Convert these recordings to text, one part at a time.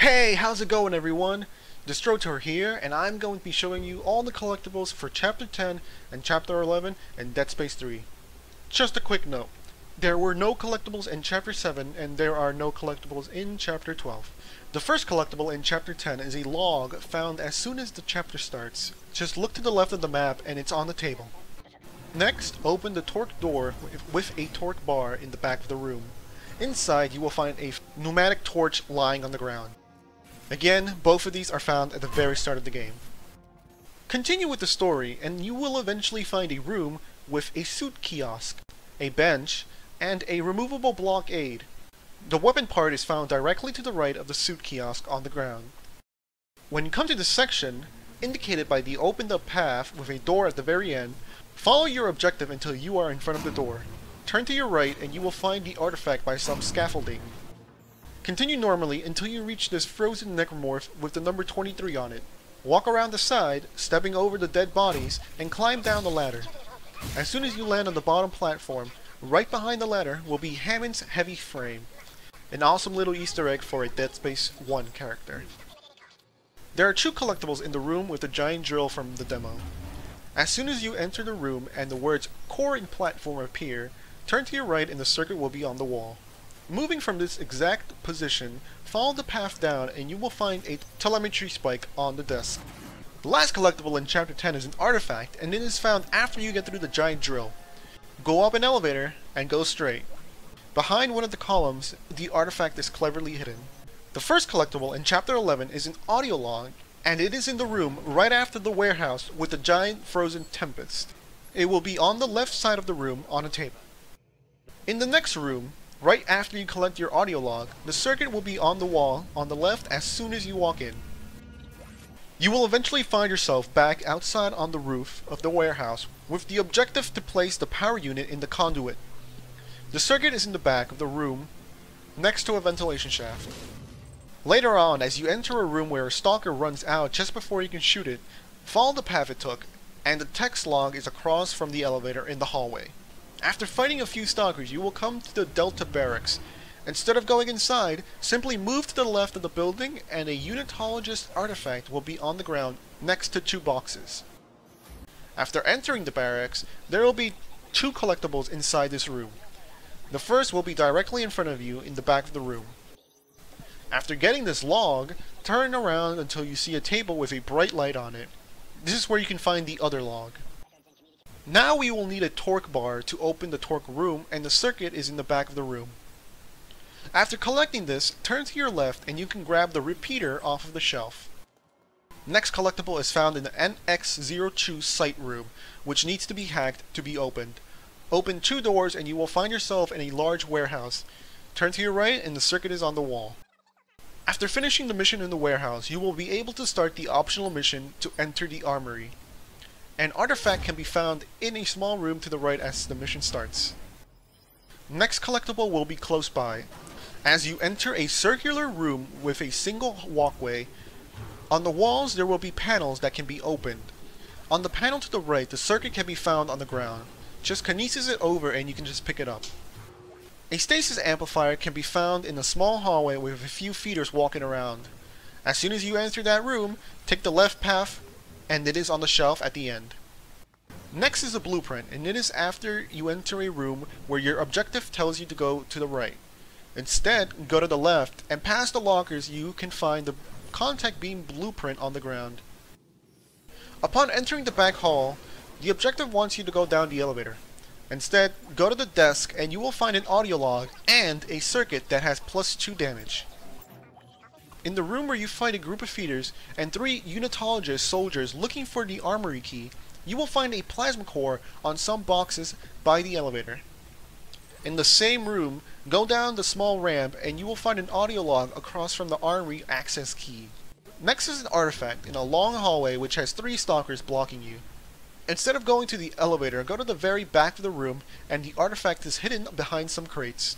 Hey, how's it going everyone? Destrotor here, and I'm going to be showing you all the collectibles for Chapter 10 and Chapter 11 and Dead Space 3. Just a quick note. There were no collectibles in Chapter 7, and there are no collectibles in Chapter 12. The first collectible in Chapter 10 is a log found as soon as the chapter starts. Just look to the left of the map and it's on the table. Next, open the torque door with a torque bar in the back of the room. Inside, you will find a pneumatic torch lying on the ground. Again, both of these are found at the very start of the game. Continue with the story, and you will eventually find a room with a suit kiosk, a bench, and a removable blockade. The weapon part is found directly to the right of the suit kiosk on the ground. When you come to this section, indicated by the opened up path with a door at the very end, follow your objective until you are in front of the door. Turn to your right and you will find the artifact by some scaffolding. Continue normally until you reach this frozen necromorph with the number 23 on it. Walk around the side, stepping over the dead bodies, and climb down the ladder. As soon as you land on the bottom platform, right behind the ladder will be Hammond's heavy frame. An awesome little Easter egg for a Dead Space 1 character. There are two collectibles in the room with the giant drill from the demo. As soon as you enter the room and the words Core and Platform appear, turn to your right and the circuit will be on the wall. Moving from this exact position, follow the path down and you will find a telemetry spike on the desk. The last collectible in Chapter 10 is an artifact, and it is found after you get through the giant drill. Go up an elevator and go straight. Behind one of the columns, the artifact is cleverly hidden. The first collectible in Chapter 11 is an audio log, and it is in the room right after the warehouse with the giant frozen tempest. It will be on the left side of the room on a table. In the next room, right after you collect your audio log, the circuit will be on the wall on the left as soon as you walk in. You will eventually find yourself back outside on the roof of the warehouse with the objective to place the power unit in the conduit. The circuit is in the back of the room next to a ventilation shaft. Later on, as you enter a room where a stalker runs out just before you can shoot it, follow the path it took, and the text log is across from the elevator in the hallway. After fighting a few stalkers, you will come to the Delta Barracks. Instead of going inside, simply move to the left of the building and a unitologist artifact will be on the ground next to two boxes. After entering the barracks, there will be two collectibles inside this room. The first will be directly in front of you in the back of the room. After getting this log, turn around until you see a table with a bright light on it. This is where you can find the other log. Now we will need a torque bar to open the torque room, and the circuit is in the back of the room. After collecting this, turn to your left and you can grab the repeater off of the shelf. Next collectible is found in the NX02 site room, which needs to be hacked to be opened. Open two doors and you will find yourself in a large warehouse. Turn to your right and the circuit is on the wall. After finishing the mission in the warehouse, you will be able to start the optional mission to enter the armory. An artifact can be found in a small room to the right as the mission starts. Next collectible will be close by. As you enter a circular room with a single walkway, on the walls there will be panels that can be opened. On the panel to the right, the circuit can be found on the ground. Just kinesis it over and you can just pick it up. A stasis amplifier can be found in a small hallway with a few feeders walking around. As soon as you enter that room, take the left path and it is on the shelf at the end. Next is a blueprint, and it is after you enter a room where your objective tells you to go to the right. Instead, go to the left, and past the lockers you can find the contact beam blueprint on the ground. Upon entering the back hall, the objective wants you to go down the elevator. Instead, go to the desk and you will find an audio log and a circuit that has +2 damage. In the room where you fight a group of feeders and 3 unitologist soldiers looking for the armory key, you will find a plasma core on some boxes by the elevator. In the same room, go down the small ramp and you will find an audio log across from the armory access key. Next is an artifact in a long hallway which has 3 stalkers blocking you. Instead of going to the elevator, go to the very back of the room and the artifact is hidden behind some crates.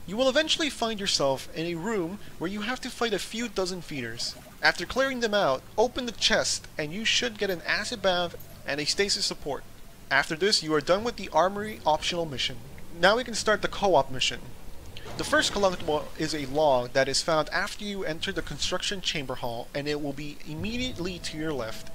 You will eventually find yourself in a room where you have to fight a few dozen feeders. After clearing them out, open the chest and you should get an acid bath and a stasis support. After this, you are done with the armory optional mission. Now we can start the co-op mission. The first collectible is a log that is found after you enter the construction chamber hall, and it will be immediately to your left.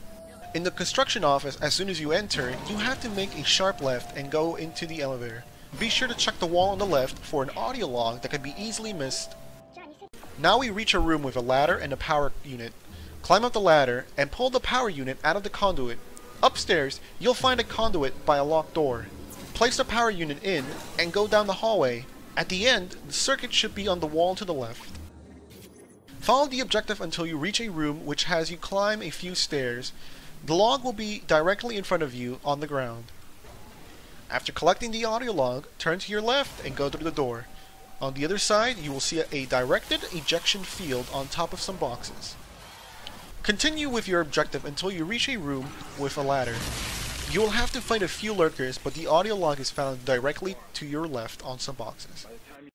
In the construction office, as soon as you enter, you have to make a sharp left and go into the elevator. Be sure to check the wall on the left for an audio log that can be easily missed. Now we reach a room with a ladder and a power unit. Climb up the ladder and pull the power unit out of the conduit. Upstairs, you'll find a conduit by a locked door. Place the power unit in and go down the hallway. At the end, the circuit should be on the wall to the left. Follow the objective until you reach a room which has you climb a few stairs. The log will be directly in front of you on the ground. After collecting the audio log, turn to your left and go through the door. On the other side, you will see a directed ejection field on top of some boxes. Continue with your objective until you reach a room with a ladder. You will have to fight a few lurkers, but the audio log is found directly to your left on some boxes.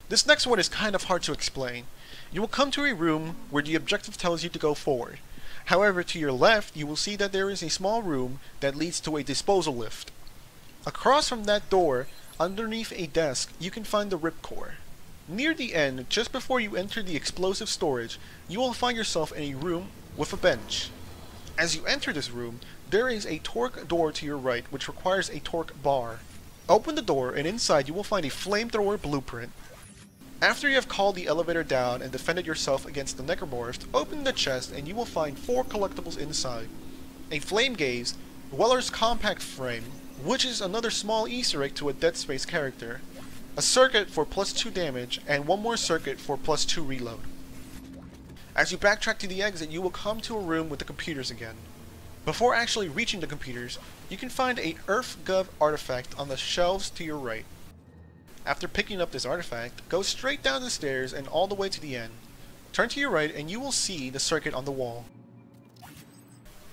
This next one is kind of hard to explain. You will come to a room where the objective tells you to go forward. However, to your left, you will see that there is a small room that leads to a disposal lift. Across from that door, underneath a desk, you can find the ripcord. Near the end, just before you enter the explosive storage, you will find yourself in a room with a bench. As you enter this room, there is a torque door to your right which requires a torque bar. Open the door and inside you will find a flamethrower blueprint. After you have called the elevator down and defended yourself against the necromorphs, open the chest and you will find 4 collectibles inside. A flame gaze, Weller's compact frame, which is another small Easter egg to a Dead Space character, a circuit for +2 damage, and one more circuit for +2 reload. As you backtrack to the exit, you will come to a room with the computers again. Before actually reaching the computers, you can find a EarthGov artifact on the shelves to your right. After picking up this artifact, go straight down the stairs and all the way to the end. Turn to your right and you will see the circuit on the wall.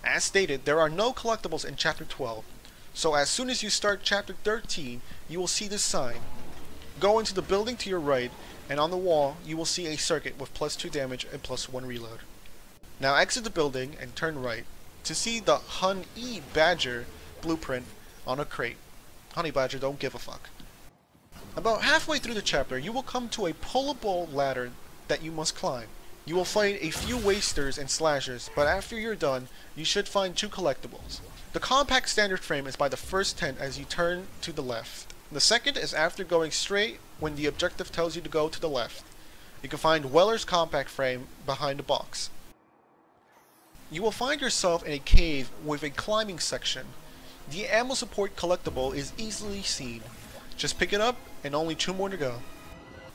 As stated, there are no collectibles in Chapter 12, so as soon as you start Chapter 13, you will see this sign. Go into the building to your right, and on the wall, you will see a circuit with +2 damage and +1 reload. Now exit the building and turn right to see the Honey Badger blueprint on a crate. Honey Badger don't give a fuck. About halfway through the chapter, you will come to a pullable ladder that you must climb. You will fight a few wasters and slashers, but after you're done, you should find 2 collectibles. The compact standard frame is by the first tent as you turn to the left. The second is after going straight when the objective tells you to go to the left. You can find Weller's compact frame behind the box. You will find yourself in a cave with a climbing section. The ammo support collectible is easily seen. Just pick it up and only 2 more to go.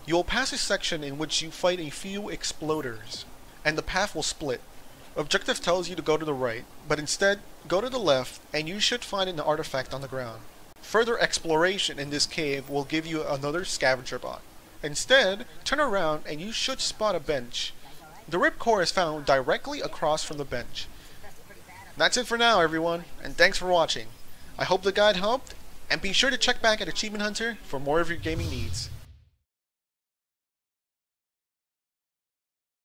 You will pass a section in which you fight a few exploders, and the path will split. Objective tells you to go to the right, but instead, go to the left and you should find an artifact on the ground. Further exploration in this cave will give you another scavenger bot. Instead, turn around and you should spot a bench. The ripcord is found directly across from the bench. That's it for now, everyone, and thanks for watching. I hope the guide helped, and be sure to check back at Achievement Hunter for more of your gaming needs.